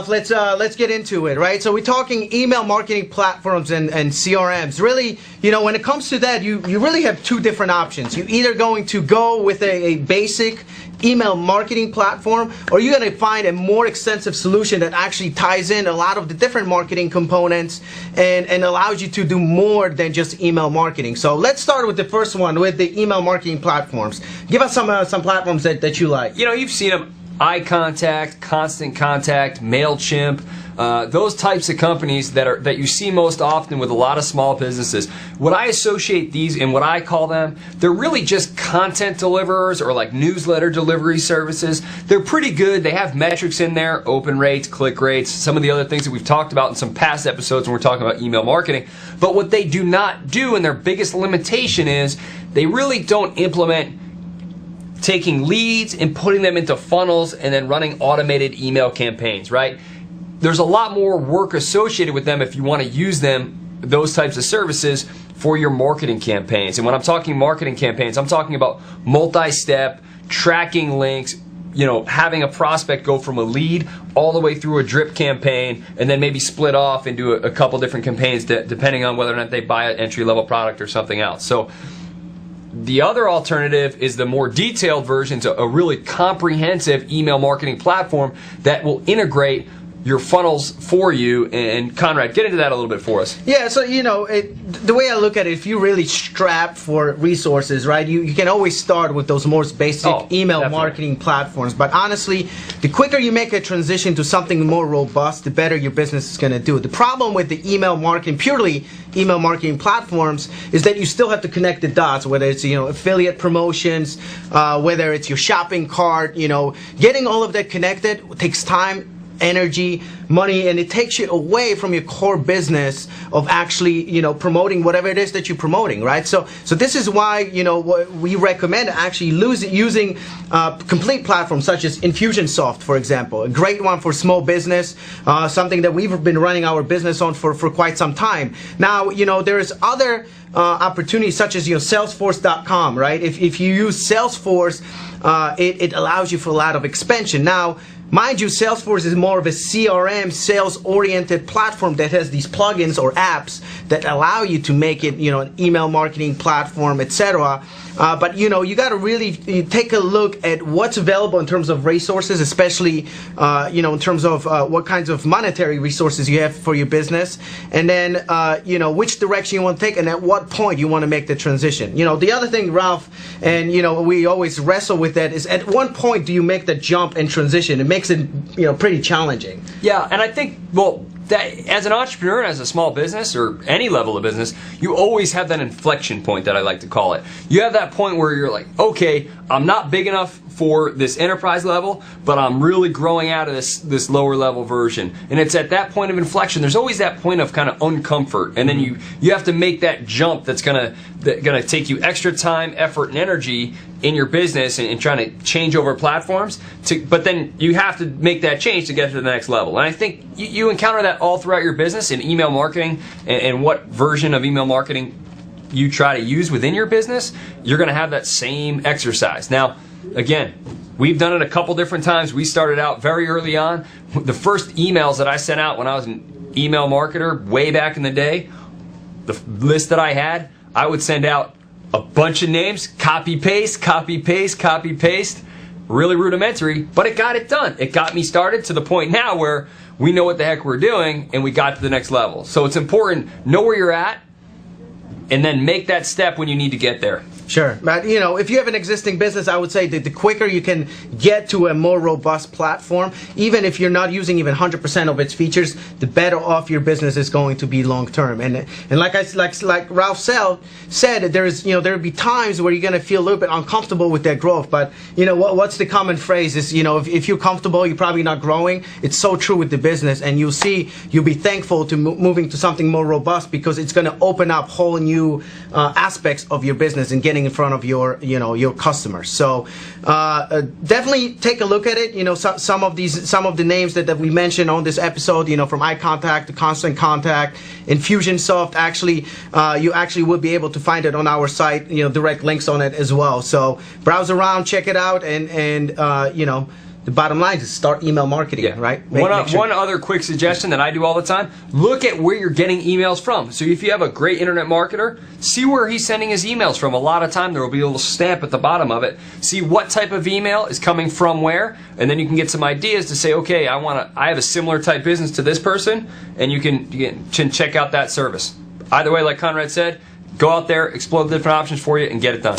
Ralph, let's get into it, right? So we're talking email marketing platforms and CRMs. Really, when it comes to that, you really have two different options. You're either going to go with a basic email marketing platform, or you're going to find a more extensive solution that actually ties in a lot of the different marketing components and allows you to do more than just email marketing. So let's start with the first one, with the email marketing platforms. Give us some platforms that you like. You've seen them. iContact, Constant Contact, MailChimp, those types of companies that you see most often with a lot of small businesses. What I associate these and what I call them, they're really just content deliverers or like newsletter delivery services. They're pretty good. They have metrics in there, open rates, click rates, some of the other things that we've talked about in some past episodes when we're talking about email marketing. But what they do not do, and their biggest limitation is, they really don't implement taking leads and putting them into funnels and then running automated email campaigns, right? There's a lot more work associated with them if you want to use them, those types of services, for your marketing campaigns. And when I'm talking marketing campaigns, I'm talking about multi-step, tracking links, having a prospect go from a lead all the way through a drip campaign and then maybe split off into a couple different campaigns depending on whether or not they buy an entry-level product or something else. So the other alternative is the more detailed version, to a really comprehensive email marketing platform that will integrate your funnels for you. And Conrad, get into that a little bit for us. Yeah, so the way I look at it, if you're really strapped for resources, right, you can always start with those most basic email marketing platforms. But honestly, the quicker you make a transition to something more robust, the better your business is going to do. The problem with the email marketing, purely email marketing platforms, is that you still have to connect the dots, whether it's affiliate promotions, whether it's your shopping cart. Getting all of that connected takes time, energy, money, and it takes you away from your core business of actually promoting whatever it is that you're promoting, right? So this is why what we recommend actually using complete platforms such as Infusionsoft, for example, a great one for small business, something that we've been running our business on for quite some time. Now there's other opportunities such as Salesforce.com, right? If you use Salesforce, it allows you for a lot of expansion. Now, mind you, Salesforce is more of a CRM, sales-oriented platform that has these plugins or apps that allow you to make it, an email marketing platform, etc. But you got to really take a look at what's available in terms of resources, especially in terms of what kinds of monetary resources you have for your business, and then which direction you want to take, and at what point you want to make the transition. The other thing, Ralph, and we always wrestle with that, is at what point do you make the jump and transition? It makes it pretty challenging. Yeah, and I think that as an entrepreneur, as a small business or any level of business, you always have that inflection point that I like to call it. You have that point where you're like, okay, I'm not big enough for this enterprise level, but I'm really growing out of this lower level version. And it's at that point of inflection, there's always that point of kind of uncomfort, and then you have to make that jump that's gonna take you extra time, effort, and energy in your business and trying to change over platforms. But then you have to make that change to get to the next level. And I think you encounter that all throughout your business in email marketing, and what version of email marketing you try to use within your business, you're going to have that same exercise. Now, again, we've done it a couple different times. We started out very early on. The first emails that I sent out when I was an email marketer way back in the day, the list that I had, I would send out a bunch of names, copy paste, copy paste, copy paste. Really rudimentary, but it got it done. It got me started to the point now where we know what the heck we're doing and we got to the next level. So it's important, know where you're at, and then make that step when you need to get there. Sure, but if you have an existing business, I would say that the quicker you can get to a more robust platform, even if you're not using even 100% of its features, the better off your business is going to be long term. And like Ralph said, there'll be times where you're going to feel a little bit uncomfortable with that growth. But what's the common phrase is if you're comfortable, you're probably not growing. It's so true with the business, and you'll be thankful to moving to something more robust, because it's going to open up whole new aspects of your business and getting in front of your customers. So definitely take a look at it. Some of the names that we mentioned on this episode, from iContact to Constant Contact, Infusionsoft, actually you actually will be able to find it on our site, direct links on it as well. So browse around, check it out, and the bottom line is start email marketing, right? One other quick suggestion that I do all the time, look at where you're getting emails from. So if you have a great internet marketer, see where he's sending his emails from. A lot of time there will be a little stamp at the bottom of it. See what type of email is coming from where, and then you can get some ideas to say, okay, I have a similar type business to this person, and you can check out that service. Either way, like Conrad said, go out there, explore the different options for you, and get it done.